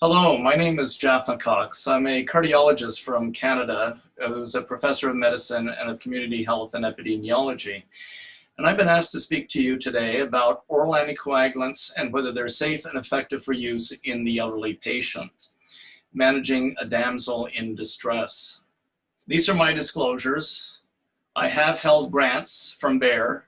Hello, my name is Jaffna Cox. I'm a cardiologist from Canada who's a professor of medicine and of community health and epidemiology. And I've been asked to speak to you today about oral anticoagulants and whether they're safe and effective for use in the elderly patients, managing a damsel in distress. These are my disclosures. I have held grants from Bayer.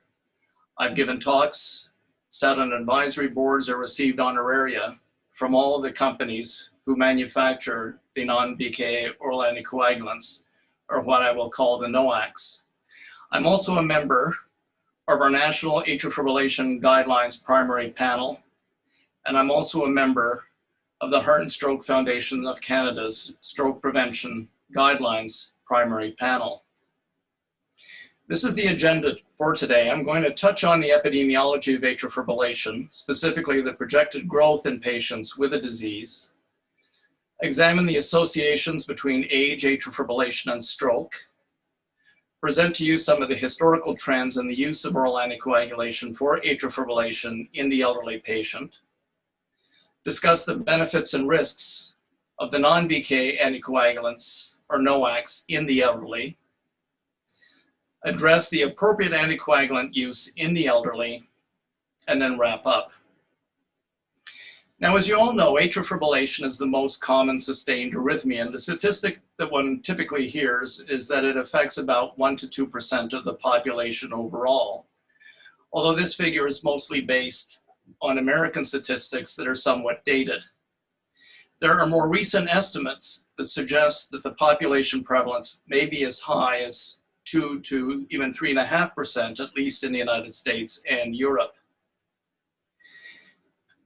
I've given talks, sat on advisory boards, or received honoraria from all of the companies who manufacture the non-BKA oral anticoagulants, or what I will call the NOACs. I'm also a member of our National Atrial Fibrillation Guidelines Primary Panel, and I'm also a member of the Heart and Stroke Foundation of Canada's Stroke Prevention Guidelines Primary Panel. This is the agenda for today. I'm going to touch on the epidemiology of atrial fibrillation, specifically the projected growth in patients with the disease, examine the associations between age, atrial fibrillation, and stroke, present to you some of the historical trends in the use of oral anticoagulation for atrial fibrillation in the elderly patient, discuss the benefits and risks of the non-BKA anticoagulants, or NOACs, in the elderly, address the appropriate anticoagulant use in the elderly, and then wrap up. Now, as you all know, atrial fibrillation is the most common sustained arrhythmia, and the statistic that one typically hears is that it affects about 1 to 2% of the population overall, although this figure is mostly based on American statistics that are somewhat dated. There are more recent estimates that suggest that the population prevalence may be as high as 2 to even 3.5%, at least in the United States and Europe.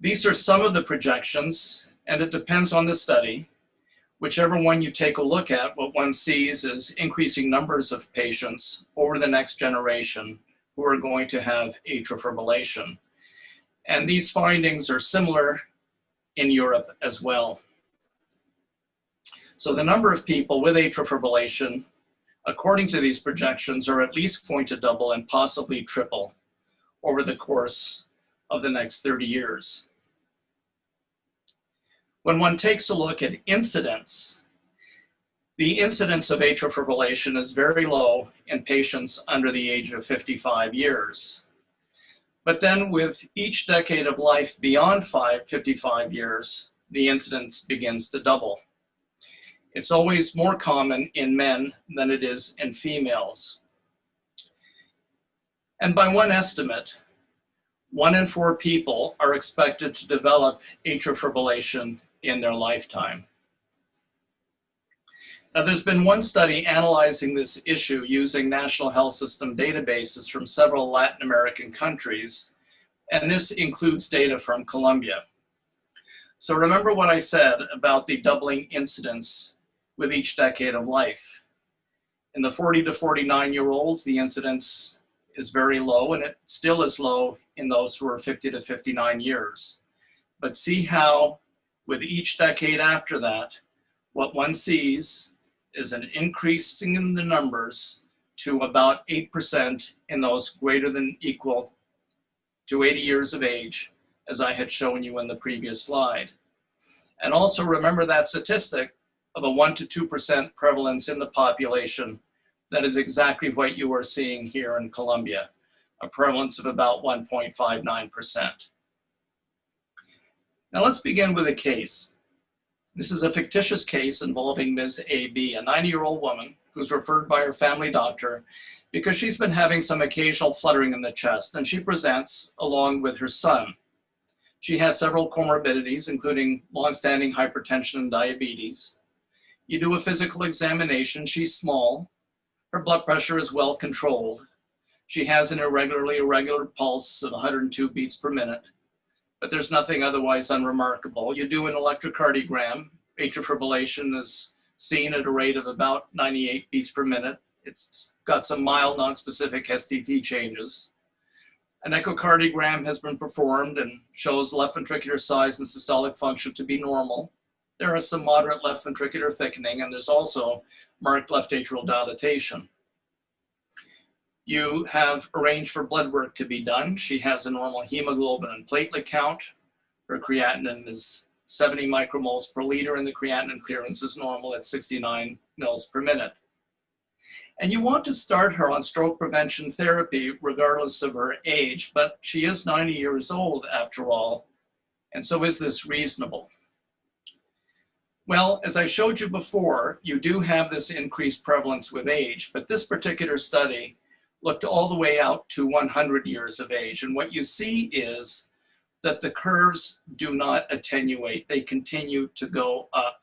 These are some of the projections, and it depends on the study. Whichever one you take a look at, what one sees is increasing numbers of patients over the next generation who are going to have atrial fibrillation. And these findings are similar in Europe as well. So the number of people with atrial fibrillation, according to these projections, are at least going to double and possibly triple over the course of the next 30 years. When one takes a look at incidence, the incidence of atrial fibrillation is very low in patients under the age of 55 years. But then with each decade of life beyond 55 years, the incidence begins to double. It's always more common in men than it is in females. And by one estimate, 1 in 4 people are expected to develop atrial fibrillation in their lifetime. Now, there's been one study analyzing this issue using National Health System databases from several Latin American countries, and this includes data from Colombia. So remember what I said about the doubling incidence with each decade of life. In the 40 to 49-year-olds, the incidence is very low, and it still is low in those who are 50 to 59 years. But see how with each decade after that, what one sees is an increase in the numbers to about 8% in those greater than equal to 80 years of age, as I had shown you in the previous slide. And also remember that statistic of a 1 to 2% prevalence in the population. That is exactly what you are seeing here in Colombia, a prevalence of about 1.59%. Now let's begin with a case. This is a fictitious case involving Ms. A.B., a 90-year-old woman who's referred by her family doctor because she's been having some occasional fluttering in the chest, and she presents along with her son. She has several comorbidities, including longstanding hypertension and diabetes. You do a physical examination. She's small. Her blood pressure is well controlled. She has an irregular pulse of 102 beats per minute, but there's nothing otherwise unremarkable. You do an electrocardiogram. Atrial fibrillation is seen at a rate of about 98 beats per minute. It's got some mild nonspecific STT changes. An echocardiogram has been performed and shows left ventricular size and systolic function to be normal. There is some moderate left ventricular thickening, and there's also marked left atrial dilatation. You have arranged for blood work to be done. She has a normal hemoglobin and platelet count. Her creatinine is 70 micromoles per liter, and the creatinine clearance is normal at 69 mils per minute. And you want to start her on stroke prevention therapy regardless of her age, but she is 90 years old after all, and so is this reasonable? Well, as I showed you before, you do have this increased prevalence with age, but this particular study looked all the way out to 100 years of age, and what you see is that the curves do not attenuate, they continue to go up.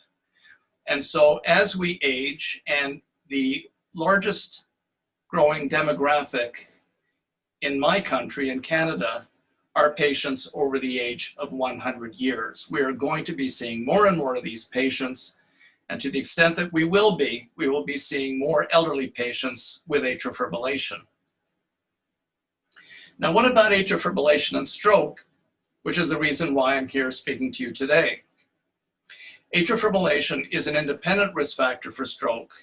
And so as we age, and the largest growing demographic in my country, in Canada, are patients over the age of 100 years. We are going to be seeing more and more of these patients, and to the extent that we will be seeing more elderly patients with atrial fibrillation. Now, what about atrial fibrillation and stroke, which is the reason why I'm here speaking to you today? Atrial fibrillation is an independent risk factor for stroke,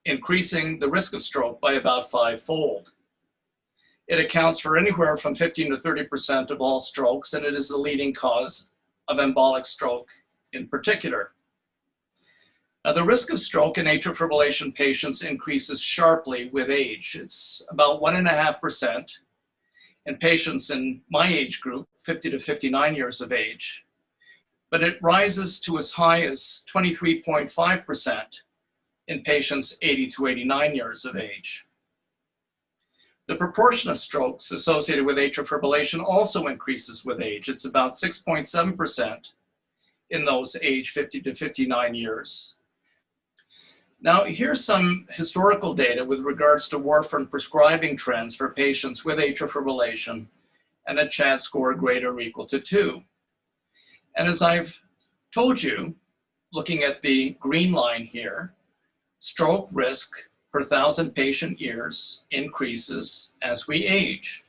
increasing the risk of stroke by about 5-fold. It accounts for anywhere from 15 to 30% of all strokes, and it is the leading cause of embolic stroke in particular. Now, the risk of stroke in atrial fibrillation patients increases sharply with age. It's about 1.5% in patients in my age group, 50 to 59 years of age, but it rises to as high as 23.5% in patients 80 to 89 years of age. The proportion of strokes associated with atrial fibrillation also increases with age. It's about 6.7% in those aged 50 to 59 years. Now, here's some historical data with regards to warfarin prescribing trends for patients with atrial fibrillation and a CHAD score greater or equal to 2. And as I've told you, looking at the green line here, stroke risk per 1,000 patient years increases as we age.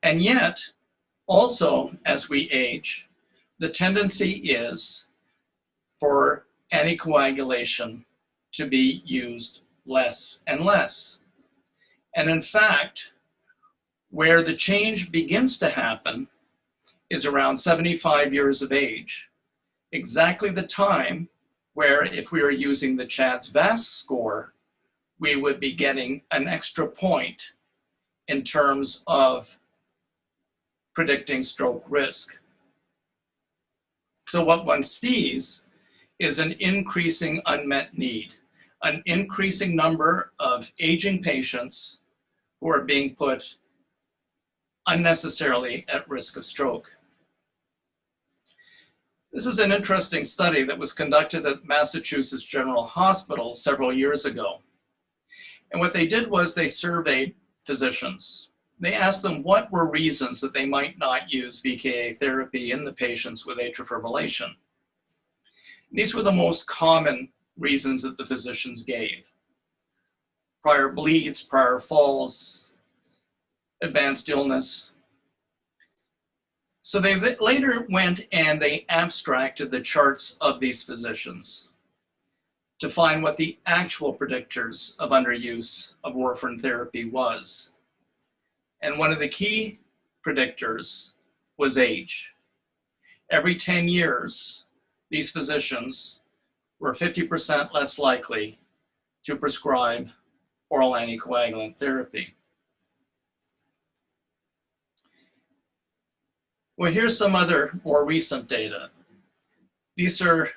And yet, also as we age, the tendency is for anticoagulation to be used less and less. And in fact, where the change begins to happen is around 75 years of age, exactly the time where, if we are using the CHADS VASC score, we would be getting an extra point in terms of predicting stroke risk. So what one sees is an increasing unmet need, an increasing number of aging patients who are being put unnecessarily at risk of stroke. This is an interesting study that was conducted at Massachusetts General Hospital several years ago. And what they did was they surveyed physicians. They asked them what were reasons that they might not use VKA therapy in the patients with atrial fibrillation. These were the most common reasons that the physicians gave: prior bleeds, prior falls, advanced illness. So they later went and they abstracted the charts of these physicians to find what the actual predictors of underuse of warfarin therapy was. And one of the key predictors was age. Every 10 years, these physicians were 50% less likely to prescribe oral anticoagulant therapy. Well, here's some other more recent data. These are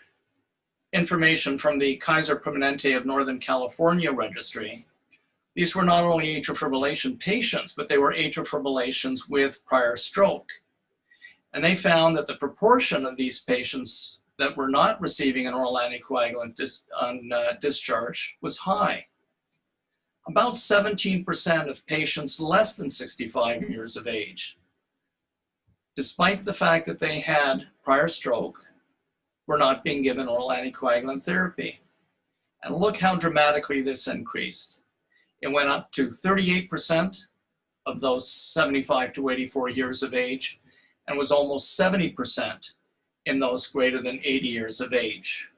information from the Kaiser Permanente of Northern California registry. These were not only atrial fibrillation patients, but they were atrial fibrillations with prior stroke. And they found that the proportion of these patients that were not receiving an oral anticoagulant on discharge was high. About 17% of patients less than 65 years of age, despite the fact that they had prior stroke, were not being given oral anticoagulant therapy. And look how dramatically this increased. It went up to 38% of those 75 to 84 years of age, and was almost 70% in those greater than 80 years of age.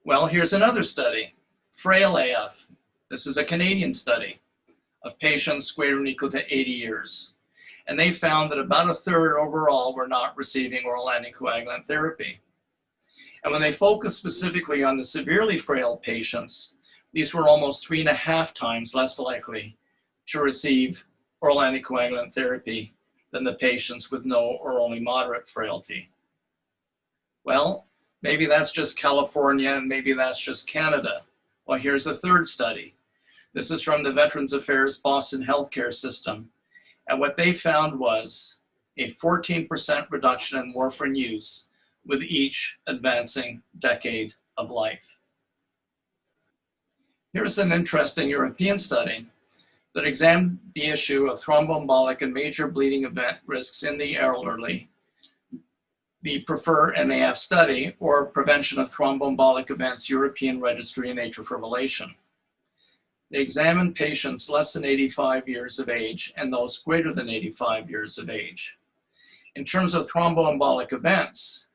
Well, here's another study, FRAIL AF. This is a Canadian study of patients greater than or equal to 80 years. and they found that about a third overall were not receiving oral anticoagulant therapy. And when they focused specifically on the severely frail patients, these were almost 3.5 times less likely to receive oral anticoagulant therapy than the patients with no or only moderate frailty. Well, maybe that's just California and maybe that's just Canada. Well, here's a third study. This is from the Veterans Affairs Boston Healthcare System. And what they found was a 14% reduction in warfarin use with each advancing decade of life. Here's an interesting European study that examined the issue of thromboembolic and major bleeding event risks in the elderly, the PREFER MAF study, or Prevention of Thromboembolic Events European Registry in Atrial Fibrillation. They examined patients less than 85 years of age and those greater than 85 years of age. In terms of thromboembolic events,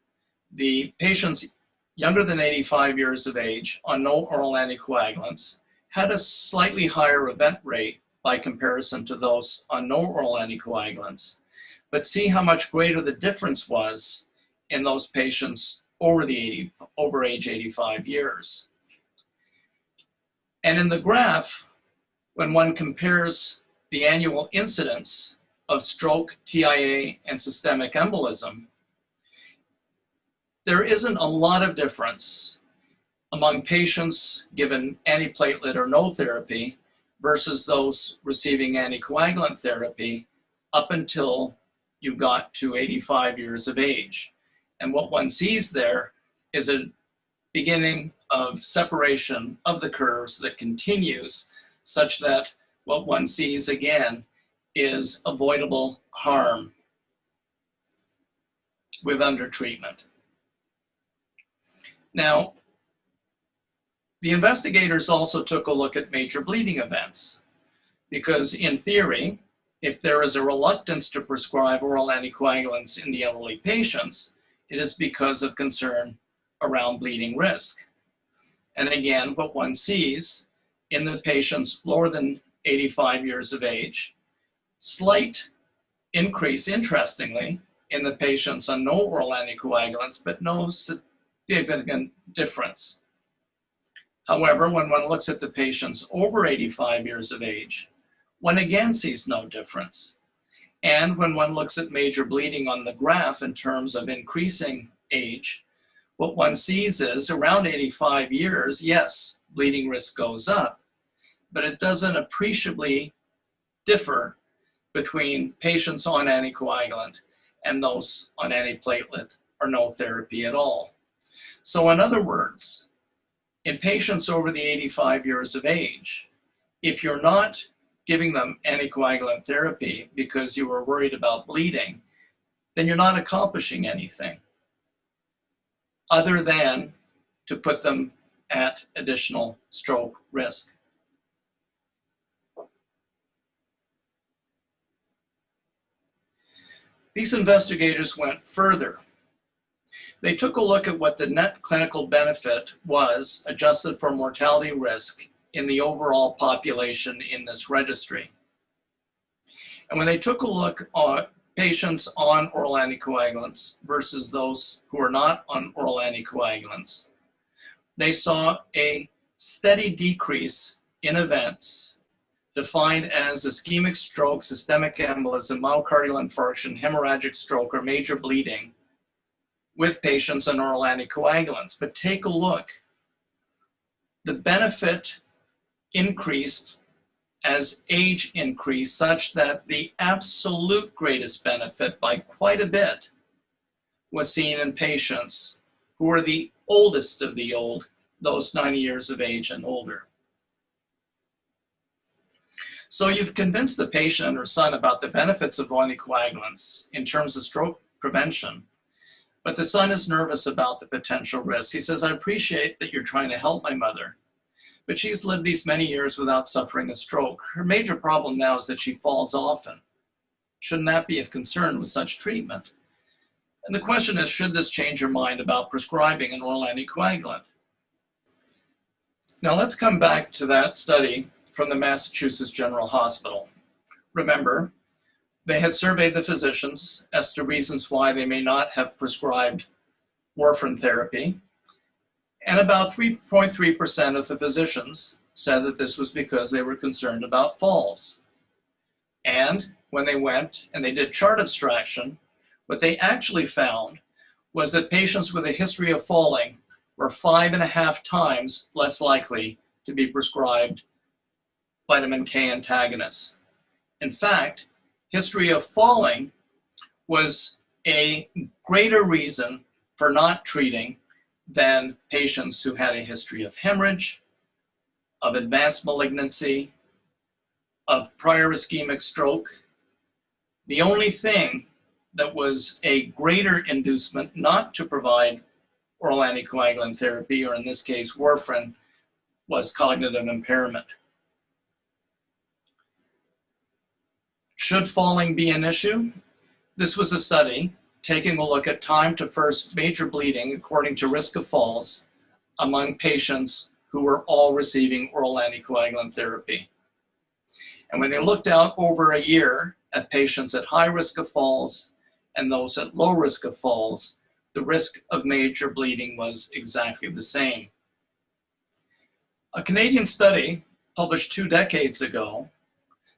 the patients younger than 85 years of age on no oral anticoagulants had a slightly higher event rate by comparison to those on no oral anticoagulants. But see how much greater the difference was in those patients over age 85 years. And in the graph, when one compares the annual incidence of stroke, TIA, and systemic embolism, there isn't a lot of difference among patients given antiplatelet or no therapy versus those receiving anticoagulant therapy up until you got to 85 years of age. And what one sees there is a beginning of separation of the curves that continues such that what one sees again is avoidable harm with undertreatment. Now, the investigators also took a look at major bleeding events because in theory, if there is a reluctance to prescribe oral anticoagulants in the elderly patients, it is because of concern around bleeding risk. And again, what one sees in the patients lower than 85 years of age, slight increase, interestingly, in the patients on no oral anticoagulants, but no significant difference. However, when one looks at the patients over 85 years of age, one again sees no difference. And when one looks at major bleeding on the graph in terms of increasing age, what one sees is around 85 years, yes, bleeding risk goes up, but it doesn't appreciably differ between patients on anticoagulant and those on antiplatelet or no therapy at all. So in other words, in patients over the 85 years of age, if you're not giving them anticoagulant therapy because you were worried about bleeding, then you're not accomplishing anything other than to put them at additional stroke risk. These investigators went further. They took a look at what the net clinical benefit was adjusted for mortality risk in the overall population in this registry. And when they took a look at patients on oral anticoagulants versus those who are not on oral anticoagulants, they saw a steady decrease in events defined as ischemic stroke, systemic embolism, myocardial infarction, hemorrhagic stroke, or major bleeding with patients on oral anticoagulants. But take a look. The benefit increased as age increased such that the absolute greatest benefit by quite a bit was seen in patients who were the oldest of the old, those 90 years of age and older. So you've convinced the patient and her son about the benefits of anticoagulants in terms of stroke prevention, but the son is nervous about the potential risks. He says, I appreciate that you're trying to help my mother, but she's lived these many years without suffering a stroke. Her major problem now is that she falls often. Shouldn't that be of concern with such treatment? And the question is, should this change your mind about prescribing an oral anticoagulant? Now let's come back to that study from the Massachusetts General Hospital. Remember, They had surveyed the physicians as to reasons why they may not have prescribed warfarin therapy, and about 3.3% of the physicians said that this was because they were concerned about falls. And when they went and they did chart abstraction, what they actually found was that patients with a history of falling were 5.5 times less likely to be prescribed vitamin K antagonists. In fact, history of falling was a greater reason for not treating than patients who had a history of hemorrhage, of advanced malignancy, of prior ischemic stroke. The only thing that was a greater inducement not to provide oral anticoagulant therapy, or in this case warfarin, was cognitive impairment. Should falling be an issue? This was a study taking a look at time to first major bleeding according to risk of falls among patients who were all receiving oral anticoagulant therapy. And when they looked out over a year at patients at high risk of falls and those at low risk of falls, the risk of major bleeding was exactly the same. A Canadian study published 2 decades ago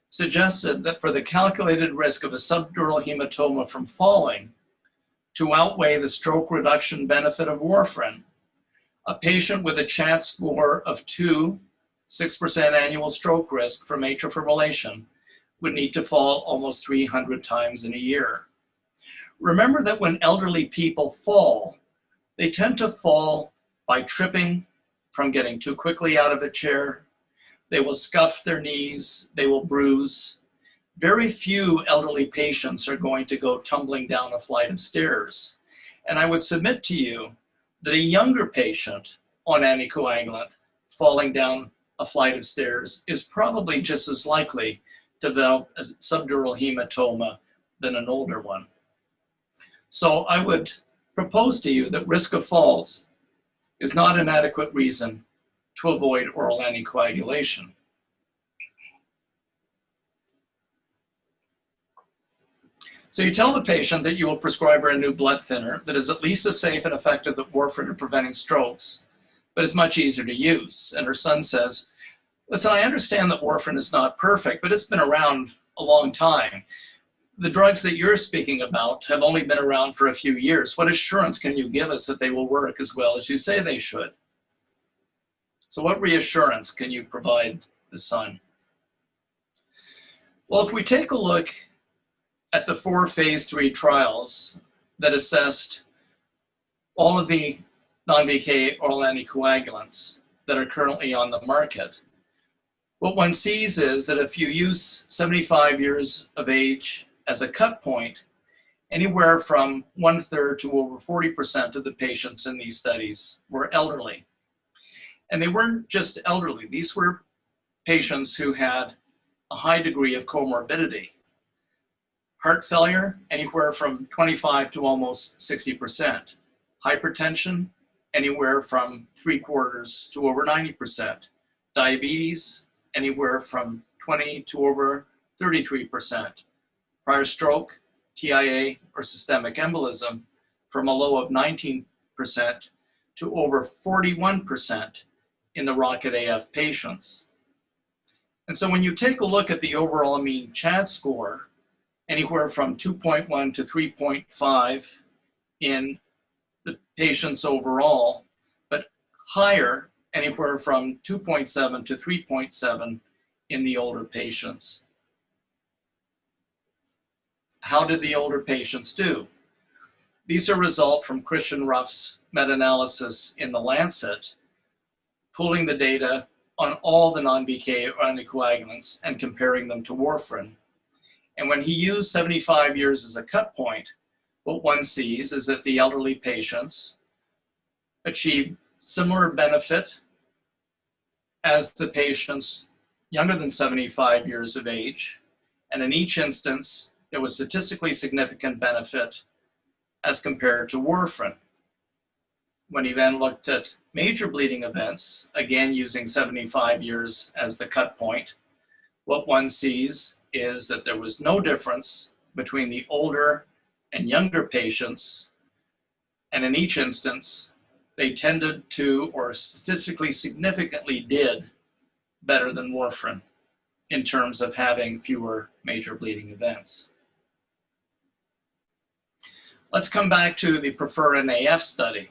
suggested that for the calculated risk of a subdural hematoma from falling to outweigh the stroke reduction benefit of warfarin, a patient with a CHAT score of 2, 6% annual stroke risk from atrial fibrillation would need to fall almost 300 times in a year. Remember that when elderly people fall, they tend to fall by tripping, from getting too quickly out of a chair. They will scuff their knees, they will bruise. Very few elderly patients are going to go tumbling down a flight of stairs. And I would submit to you that a younger patient on anticoagulant falling down a flight of stairs is probably just as likely to develop a subdural hematoma than an older one. So I would propose to you that risk of falls is not an adequate reason to avoid oral anticoagulation. So you tell the patient that you will prescribe her a new blood thinner that is at least as safe and effective as warfarin at preventing strokes, but is much easier to use. And her son says, listen, I understand that warfarin is not perfect, but it's been around a long time. The drugs that you're speaking about have only been around for a few years. What assurance can you give us that they will work as well as you say they should? So what reassurance can you provide the son? Well, if we take a look at the 4 phase 3 trials that assessed all of the non-VK oral anticoagulants that are currently on the market, what one sees is that if you use 75 years of age as a cut point, anywhere from 1/3 to over 40% of the patients in these studies were elderly. And they weren't just elderly, these were patients who had a high degree of comorbidity. Heart failure, anywhere from 25 to almost 60%. Hypertension, anywhere from 3/4 to over 90%. Diabetes, anywhere from 20 to over 33%. Prior stroke, TIA, or systemic embolism, from a low of 19% to over 41% in the ROCKET AF patients. And so when you take a look at the overall mean CHAT score, anywhere from 2.1 to 3.5 in the patients overall, but higher, anywhere from 2.7 to 3.7 in the older patients. How did the older patients do? These are results from Christian Ruff's meta-analysis in The Lancet, pulling the data on all the non-VK anticoagulants and comparing them to warfarin. And when he used 75 years as a cut point, what one sees is that the elderly patients achieved similar benefit as the patients younger than 75 years of age. And in each instance, there was statistically significant benefit as compared to warfarin. When he then looked at major bleeding events, again using 75 years as the cut point, what one sees is that there was no difference between the older and younger patients, and in each instance, they tended to, or statistically significantly did, better than warfarin in terms of having fewer major bleeding events. Let's come back to the Prefer an AF study.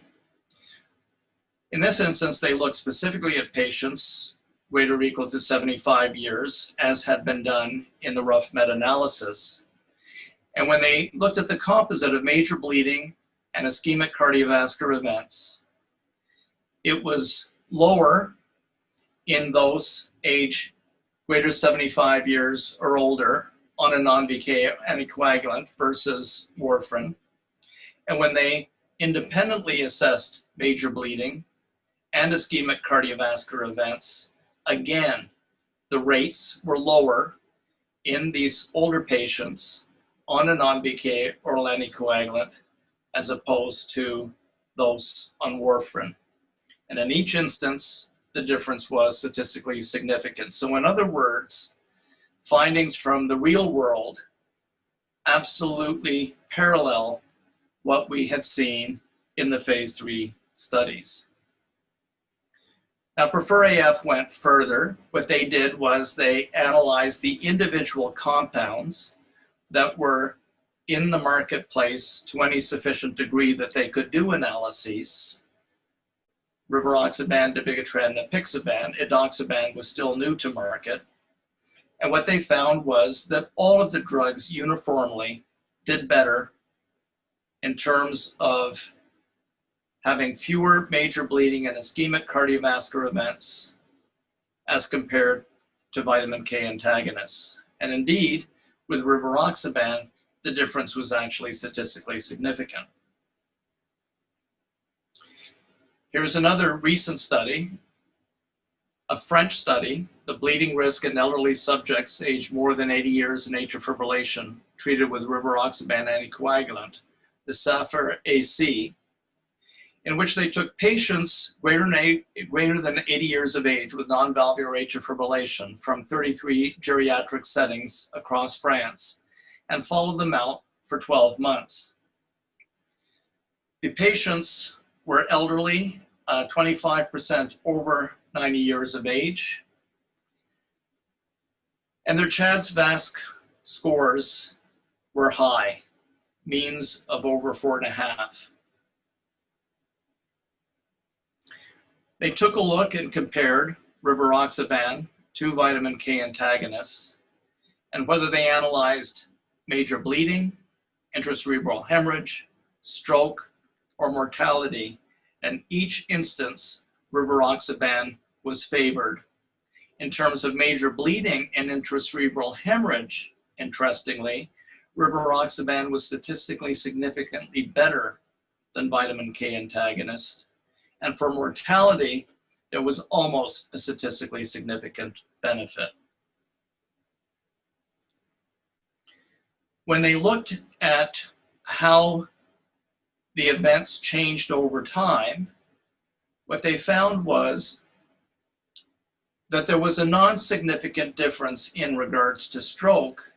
In this instance, they looked specifically at patients greater or equal to 75 years, as had been done in the rough meta-analysis. And when they looked at the composite of major bleeding and ischemic cardiovascular events, it was lower in those age greater 75 years or older on a non-BK anticoagulant versus warfarin. And when they independently assessed major bleeding and ischemic cardiovascular events, again, the rates were lower in these older patients on a non-BK oral anticoagulant as opposed to those on warfarin. And in each instance, the difference was statistically significant. So in other words, findings from the real world absolutely parallel what we had seen in the phase 3 studies. Now, Prefer AF went further. What they did was they analyzed the individual compounds that were in the marketplace to any sufficient degree that they could do analyses. Rivaroxaban, dabigatran, and apixaban. Edoxaban was still new to market. And what they found was that all of the drugs uniformly did better in terms of having fewer major bleeding and ischemic cardiovascular events as compared to vitamin K antagonists. And indeed, with rivaroxaban, the difference was actually statistically significant. Here's another recent study, a French study, the bleeding risk in elderly subjects aged more than 80 years in atrial fibrillation treated with rivaroxaban anticoagulant, the SAPPHIRE AC, in which they took patients greater than 80 years of age with non-valvular atrial fibrillation from 33 geriatric settings across France and followed them out for 12 months. The patients were elderly, 25% over 90 years of age, and their CHA2DS2-VASc scores were high, means of over 4.5. They took a look and compared rivaroxaban to vitamin K antagonists and whether they analyzed major bleeding, intracerebral hemorrhage, stroke, or mortality. In each instance, rivaroxaban was favored. In terms of major bleeding and intracerebral hemorrhage, interestingly, rivaroxaban was statistically significantly better than vitamin K antagonist. And for mortality, there was almost a statistically significant benefit. When they looked at how the events changed over time, what they found was that there was a non-significant difference in regards to stroke,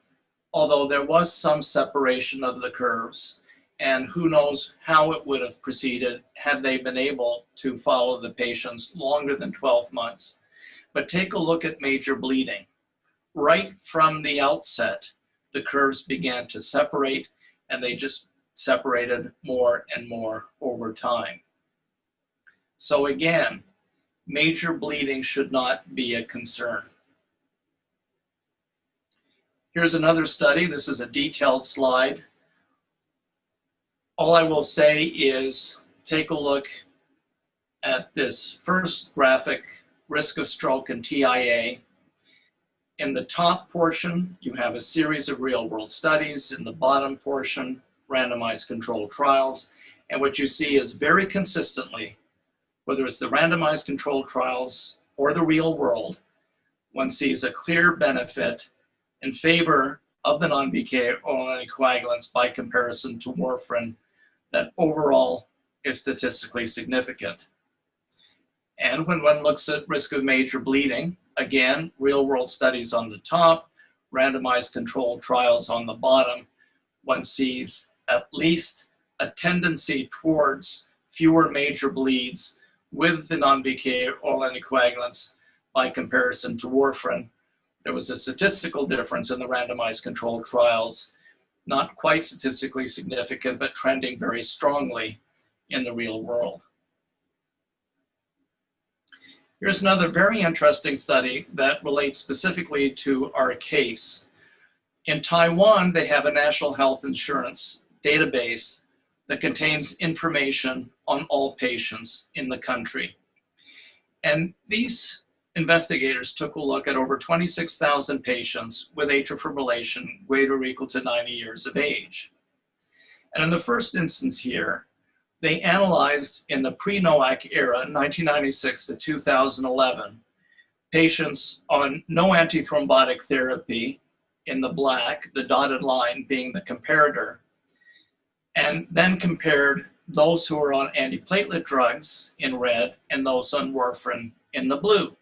although there was some separation of the curves, and who knows how it would have proceeded had they been able to follow the patients longer than 12 months. But take a look at major bleeding. Right from the outset, the curves began to separate, and they just separated more and more over time. So again, major bleeding should not be a concern. Here's another study. This is a detailed slide. All I will say is take a look at this first graphic, risk of stroke and TIA. In the top portion, you have a series of real-world studies. In the bottom portion, randomized controlled trials. And what you see is very consistently, whether it's the randomized controlled trials or the real world, one sees a clear benefit in favor of the non-BK oral anticoagulants by comparison to warfarin that overall is statistically significant. And when one looks at risk of major bleeding, again, real-world studies on the top, randomized controlled trials on the bottom, one sees at least a tendency towards fewer major bleeds with the non-BK oral anticoagulants by comparison to warfarin. There was a statistical difference in the randomized controlled trials, not quite statistically significant, but trending very strongly in the real world. Here's another very interesting study that relates specifically to our case. In Taiwan, they have a national health insurance database that contains information on all patients in the country. And these investigators took a look at over 26,000 patients with atrial fibrillation greater or equal to 90 years of age. And in the first instance here, they analyzed in the pre-NOAC era, 1996 to 2011, patients on no antithrombotic therapy in the black, the dotted line being the comparator, and then compared those who were on antiplatelet drugs in red and those on warfarin in the blue.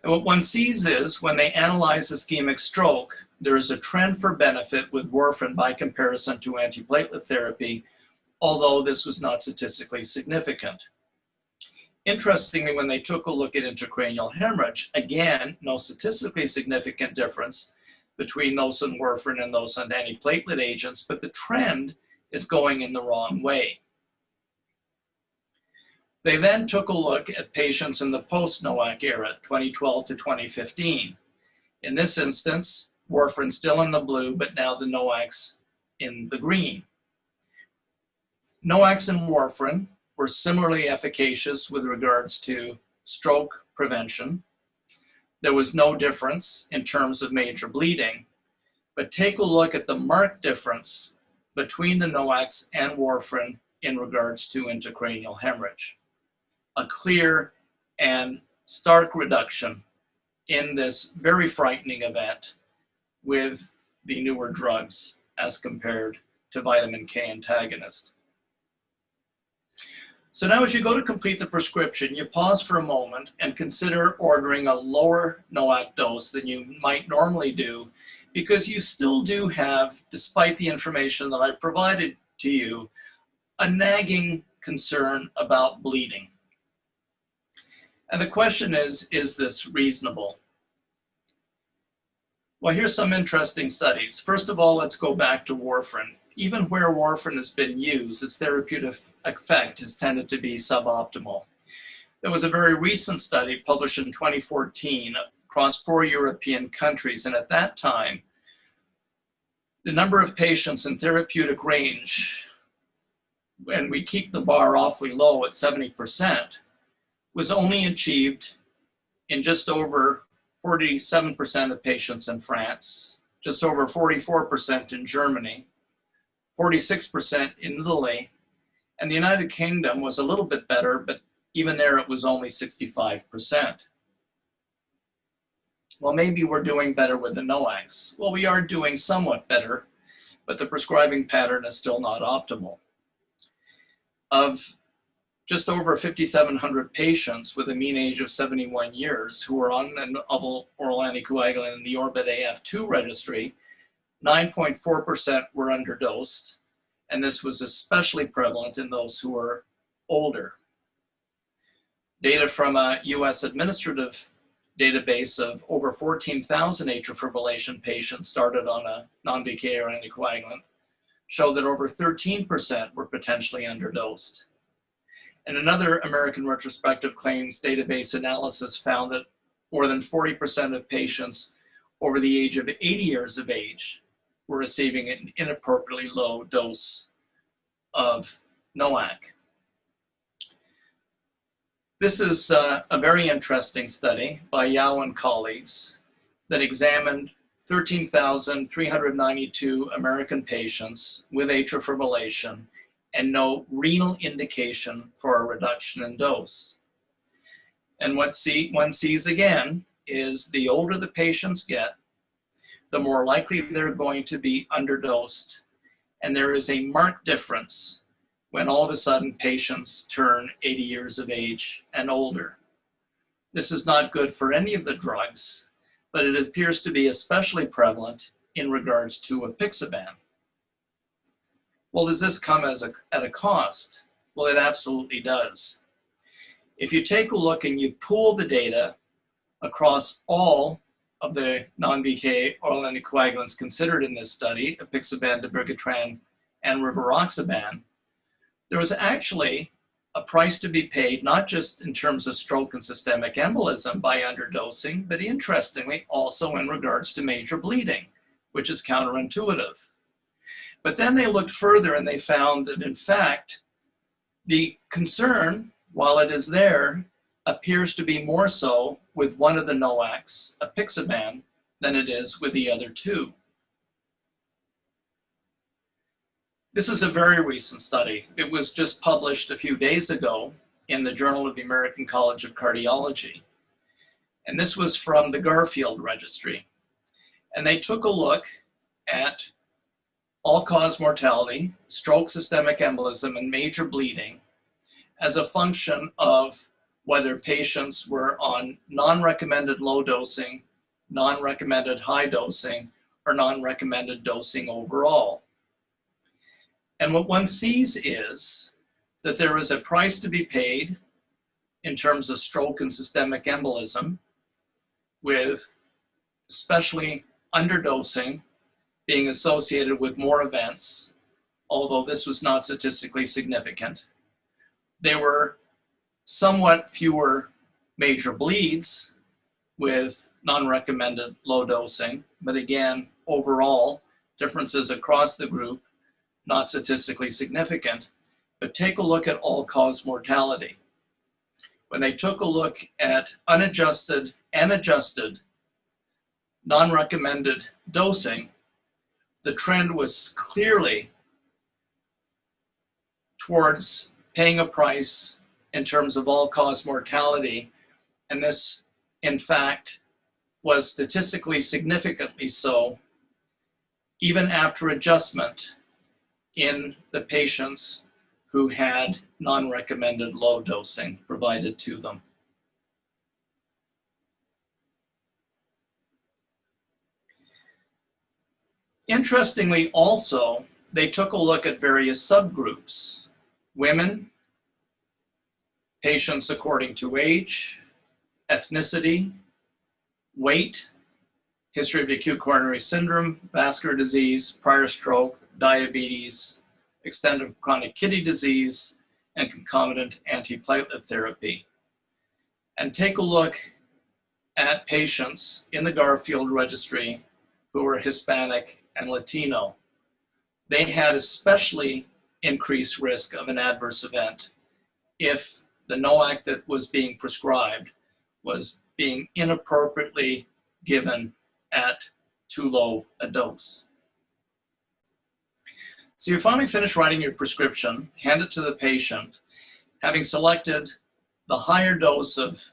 And what one sees is when they analyze ischemic stroke, there is a trend for benefit with warfarin by comparison to antiplatelet therapy, although this was not statistically significant. Interestingly, when they took a look at intracranial hemorrhage, again, no statistically significant difference between those on warfarin and those on antiplatelet agents, but the trend is going in the wrong way. They then took a look at patients in the post-NOAC era, 2012 to 2015. In this instance, warfarin still in the blue, but now the NOACs in the green. NOACs and warfarin were similarly efficacious with regards to stroke prevention. There was no difference in terms of major bleeding, but take a look at the marked difference between the NOACs and warfarin in regards to intracranial hemorrhage. A clear and stark reduction in this very frightening event with the newer drugs as compared to vitamin K antagonist. So now as you go to complete the prescription, you pause for a moment and consider ordering a lower NOAC dose than you might normally do, because you still do have, despite the information that I provided to you, a nagging concern about bleeding. And the question is this reasonable? Well, here's some interesting studies. First of all, let's go back to warfarin. Even where warfarin has been used, its therapeutic effect has tended to be suboptimal. There was a very recent study published in 2014 across 4 European countries, and at that time, the number of patients in therapeutic range, when we keep the bar awfully low at 70%, was only achieved in just over 47% of patients in France, just over 44% in Germany, 46% in Italy, and the United Kingdom was a little bit better, but even there it was only 65%. Well, maybe we're doing better with the NOACs. Well, we are doing somewhat better, but the prescribing pattern is still not optimal. Of just over 5,700 patients with a mean age of 71 years who were on an oral anticoagulant in the ORBIT-AF2 registry, 9.4% were underdosed, and this was especially prevalent in those who were older. Data from a US administrative database of over 14,000 atrial fibrillation patients started on a non-BK or anticoagulant showed that over 13% were potentially underdosed. And another American retrospective claims database analysis found that more than 40% of patients over the age of 80 years of age were receiving an inappropriately low dose of NOAC. This is a very interesting study by Yao and colleagues that examined 13,392 American patients with atrial fibrillation and no renal indication for a reduction in dose. And what one sees again is the older the patients get, the more likely they're going to be underdosed. And there is a marked difference when all of a sudden patients turn 80 years of age and older. This is not good for any of the drugs, but it appears to be especially prevalent in regards to apixaban. Well, does this come at a cost? Well, it absolutely does. If you take a look and you pool the data across all of the non-BK oral anticoagulants considered in this study, apixaban, dabigatran, and rivaroxaban, there was actually a price to be paid, not just in terms of stroke and systemic embolism by underdosing, but interestingly also in regards to major bleeding, which is counterintuitive. But then they looked further and they found that, in fact, the concern, while it is there, appears to be more so with one of the NOACs, apixaban, than it is with the other two. This is a very recent study. It was just published a few days ago in the Journal of the American College of Cardiology. And this was from the Garfield Registry. And they took a look at all-cause mortality, stroke, systemic embolism, and major bleeding as a function of whether patients were on non-recommended low dosing, non-recommended high dosing, or non-recommended dosing overall. And what one sees is that there is a price to be paid in terms of stroke and systemic embolism, with especially underdosing being associated with more events, although this was not statistically significant. There were somewhat fewer major bleeds with non-recommended low dosing, but again, overall, differences across the group, not statistically significant. But take a look at all-cause mortality. When they took a look at unadjusted and adjusted non-recommended dosing, the trend was clearly towards paying a price in terms of all-cause mortality, and this, in fact, was statistically significantly so even after adjustment in the patients who had non-recommended low dosing provided to them. Interestingly also, they took a look at various subgroups: women, patients according to age, ethnicity, weight, history of acute coronary syndrome, vascular disease, prior stroke, diabetes, extent of chronic kidney disease, and concomitant antiplatelet therapy. And take a look at patients in the Garfield Registry who were Hispanic and Latino. They had especially increased risk of an adverse event if the NOAC that was being prescribed was being inappropriately given at too low a dose. So you finally finish writing your prescription, hand it to the patient, having selected the higher dose of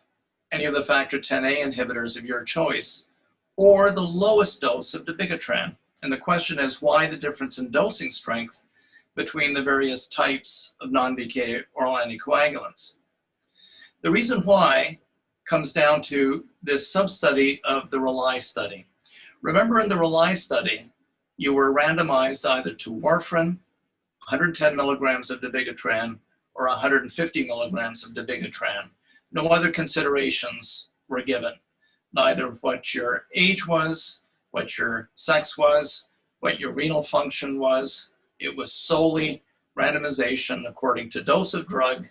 any of the factor Xa inhibitors of your choice, or the lowest dose of dabigatran. And the question is, why the difference in dosing strength between the various types of non-BK oral anticoagulants? The reason why comes down to this sub-study of the RELY study. Remember, in the RELY study, you were randomized either to warfarin, 110 milligrams of dabigatran, or 150 milligrams of dabigatran. No other considerations were given. Neither what your age was, what your sex was, what your renal function was. It was solely randomization according to dose of drug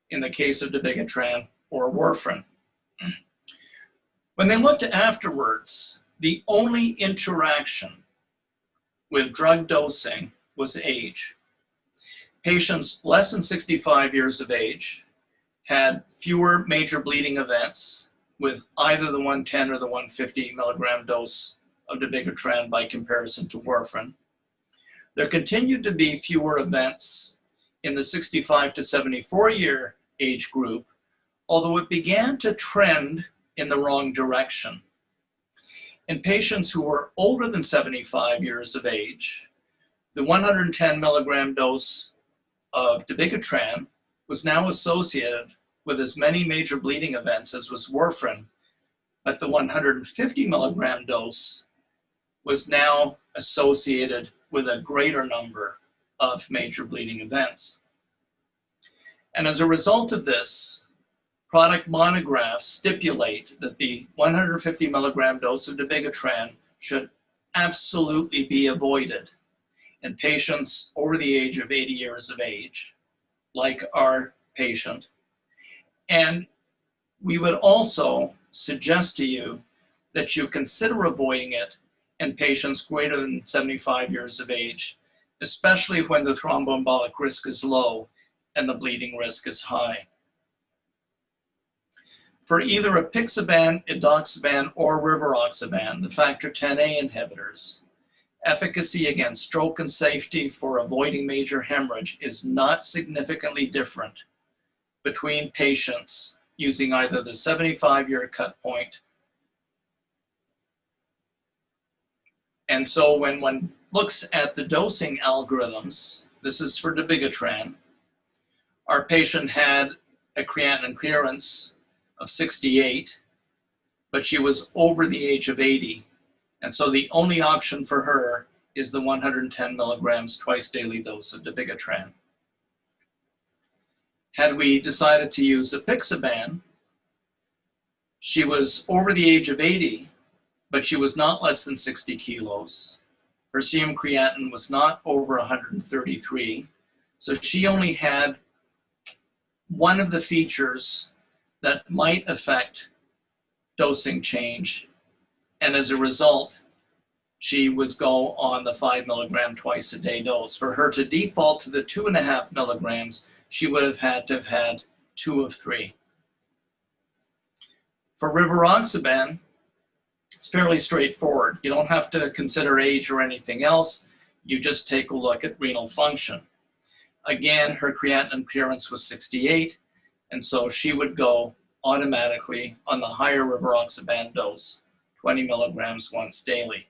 in the case of dabigatran or warfarin. When they looked afterwards, the only interaction with drug dosing was age. Patients less than 65 years of age had fewer major bleeding events with either the 110 or the 150 milligram dose of dabigatran by comparison to warfarin. There continued to be fewer events in the 65 to 74 year age group, although it began to trend in the wrong direction. In patients who were older than 75 years of age, the 110 milligram dose of dabigatran was now associated with as many major bleeding events as was warfarin, but the 150 milligram dose was now associated with a greater number of major bleeding events. And as a result of this, product monographs stipulate that the 150 milligram dose of dabigatran should absolutely be avoided in patients over the age of 80 years of age, like our patient. And we would also suggest to you that you consider avoiding it in patients greater than 75 years of age, especially when the thromboembolic risk is low and the bleeding risk is high. For either apixaban, edoxaban, or rivaroxaban, the factor Xa inhibitors, efficacy against stroke and safety for avoiding major hemorrhage is not significantly different between patients using either the 75-year cut point. And so when one looks at the dosing algorithms, this is for dabigatran, our patient had a creatinine clearance of 68, but she was over the age of 80. And so the only option for her is the 110 milligrams twice daily dose of dabigatran. Had we decided to use apixaban, she was over the age of 80, but she was not less than 60 kilos. Her serum creatinine was not over 133. So she only had one of the features that might affect dosing change. And as a result, she would go on the 5 milligram twice a day dose. For her to default to the 2.5 milligrams, she would have had to have had 2 of 3. For rivaroxaban, it's fairly straightforward. You don't have to consider age or anything else. You just take a look at renal function. Again, her creatinine clearance was 68, and so she would go automatically on the higher rivaroxaban dose, 20 milligrams once daily.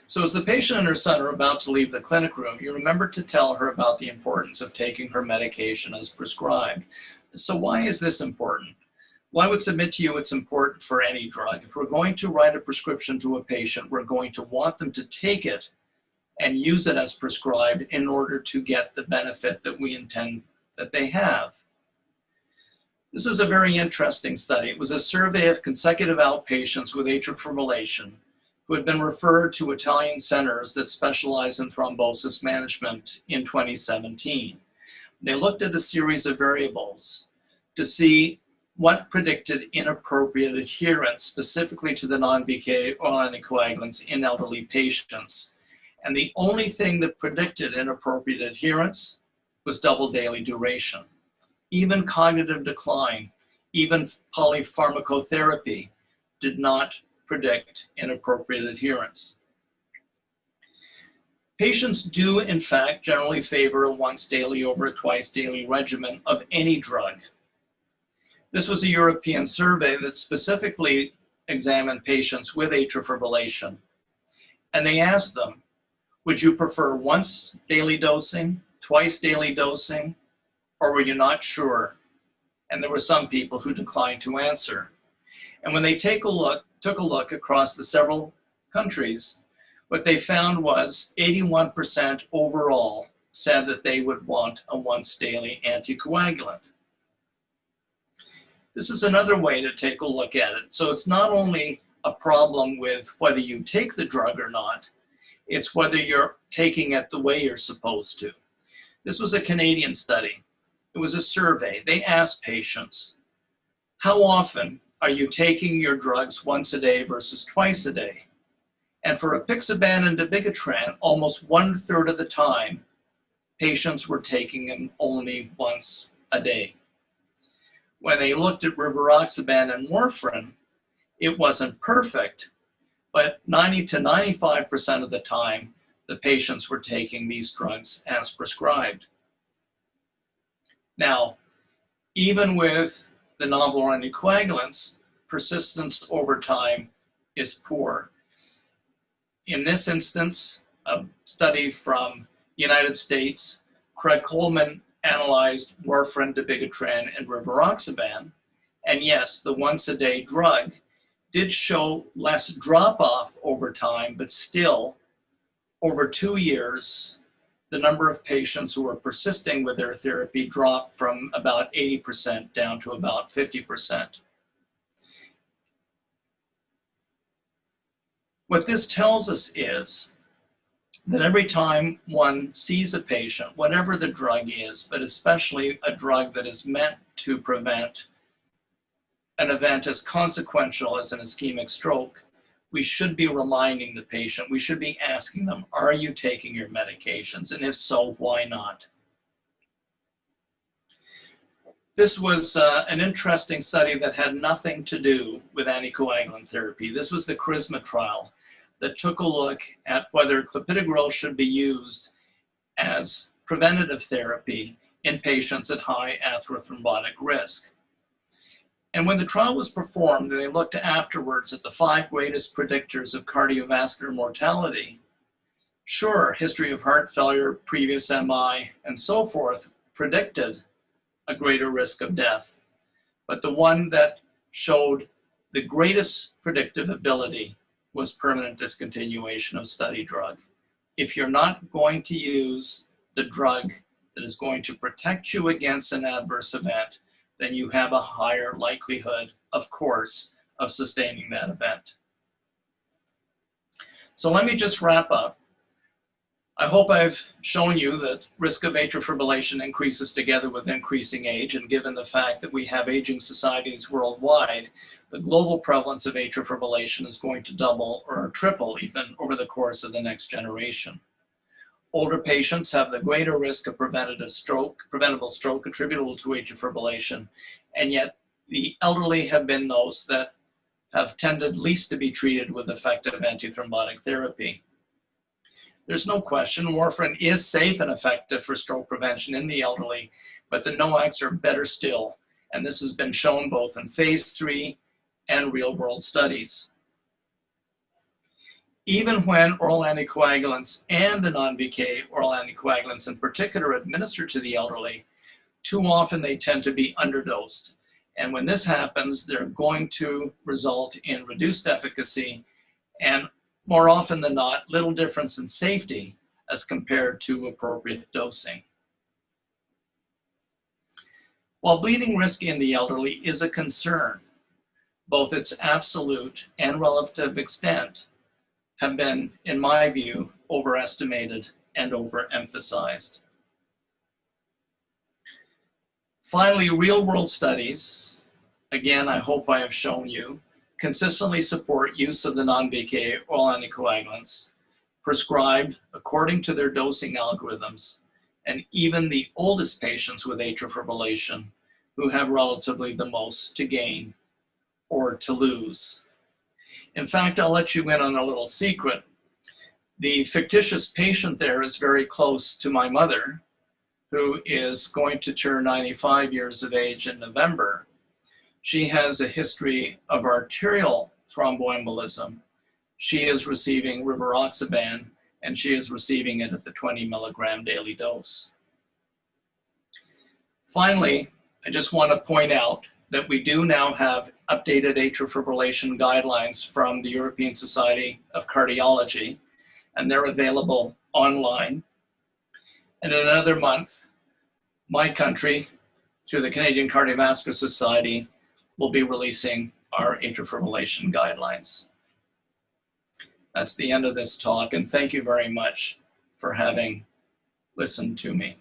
So as the patient and her son are about to leave the clinic room, you remember to tell her about the importance of taking her medication as prescribed. So why is this important? Well, I would submit to you it's important for any drug. If we're going to write a prescription to a patient, we're going to want them to take it and use it as prescribed in order to get the benefit that we intend that they have. This is a very interesting study. It was a survey of consecutive outpatients with atrial fibrillation who had been referred to Italian centers that specialize in thrombosis management in 2017. They looked at a series of variables to see what predicted inappropriate adherence specifically to the non-BK or anticoagulants in elderly patients. And the only thing that predicted inappropriate adherence was double daily duration. Even cognitive decline, even polypharmacotherapy did not predict inappropriate adherence. Patients do, in fact, generally favor a once daily over a twice daily regimen of any drug. This was a European survey that specifically examined patients with atrial fibrillation. And they asked them, would you prefer once daily dosing, twice daily dosing, or were you not sure? And there were some people who declined to answer. And when they took a look across the several countries, what they found was 81% overall said that they would want a once daily anticoagulant. This is another way to take a look at it. So it's not only a problem with whether you take the drug or not, it's whether you're taking it the way you're supposed to. This was a Canadian study. It was a survey. They asked patients, how often are you taking your drugs once a day versus twice a day? And for apixaban and dabigatran, almost 1/3 of the time, patients were taking them only once a day. When they looked at rivaroxaban and warfarin, it wasn't perfect, but 90 to 95% of the time, the patients were taking these drugs as prescribed. Now, even with the novel anticoagulants, persistence over time is poor. In this instance, a study from the United States, Craig Coleman analyzed warfarin, dabigatran, and rivaroxaban, and yes, the once-a-day drug did show less drop-off over time, but still, over 2 years, the number of patients who were persisting with their therapy dropped from about 80% down to about 50%. What this tells us is that every time one sees a patient, whatever the drug is, but especially a drug that is meant to prevent an event as consequential as an ischemic stroke, we should be reminding the patient, we should be asking them, are you taking your medications? And if so, why not? This was an interesting study that had nothing to do with anticoagulant therapy. This was the CHARISMA trial that took a look at whether clopidogrel should be used as preventative therapy in patients at high atherothrombotic risk. And when the trial was performed, they looked afterwards at the 5 greatest predictors of cardiovascular mortality. Sure, history of heart failure, previous MI, and so forth predicted a greater risk of death. But the one that showed the greatest predictive ability was permanent discontinuation of study drug. If you're not going to use the drug that is going to protect you against an adverse event, then you have a higher likelihood, of course, of sustaining that event. So let me just wrap up. I hope I've shown you that risk of atrial fibrillation increases together with increasing age, and given the fact that we have aging societies worldwide, the global prevalence of atrial fibrillation is going to double or triple even over the course of the next generation. Older patients have the greater risk of preventable stroke attributable to atrial fibrillation, and yet the elderly have been those that have tended least to be treated with effective antithrombotic therapy. There's no question warfarin is safe and effective for stroke prevention in the elderly, but the NOACs are better still, and this has been shown both in phase 3 and real-world studies. Even when oral anticoagulants and the non-VK oral anticoagulants in particular are administered to the elderly, too often they tend to be underdosed. And when this happens, they're going to result in reduced efficacy and, more often than not, little difference in safety as compared to appropriate dosing. While bleeding risk in the elderly is a concern, both its absolute and relative extent have been, in my view, overestimated and overemphasized. Finally, real-world studies, again, I hope I have shown you, consistently support use of the non-VK oral anticoagulants, prescribed according to their dosing algorithms, and even the oldest patients with atrial fibrillation who have relatively the most to gain or to lose. In fact, I'll let you in on a little secret. The fictitious patient there is very close to my mother, who is going to turn 95 years of age in November. She has a history of arterial thromboembolism. She is receiving rivaroxaban, and she is receiving it at the 20 milligram daily dose. Finally, I just want to point out that we do now have updated atrial fibrillation guidelines from the European Society of Cardiology, and they're available online. And in another month, my country, through the Canadian Cardiovascular Society, will be releasing our atrial fibrillation guidelines. That's the end of this talk, and thank you very much for having listened to me.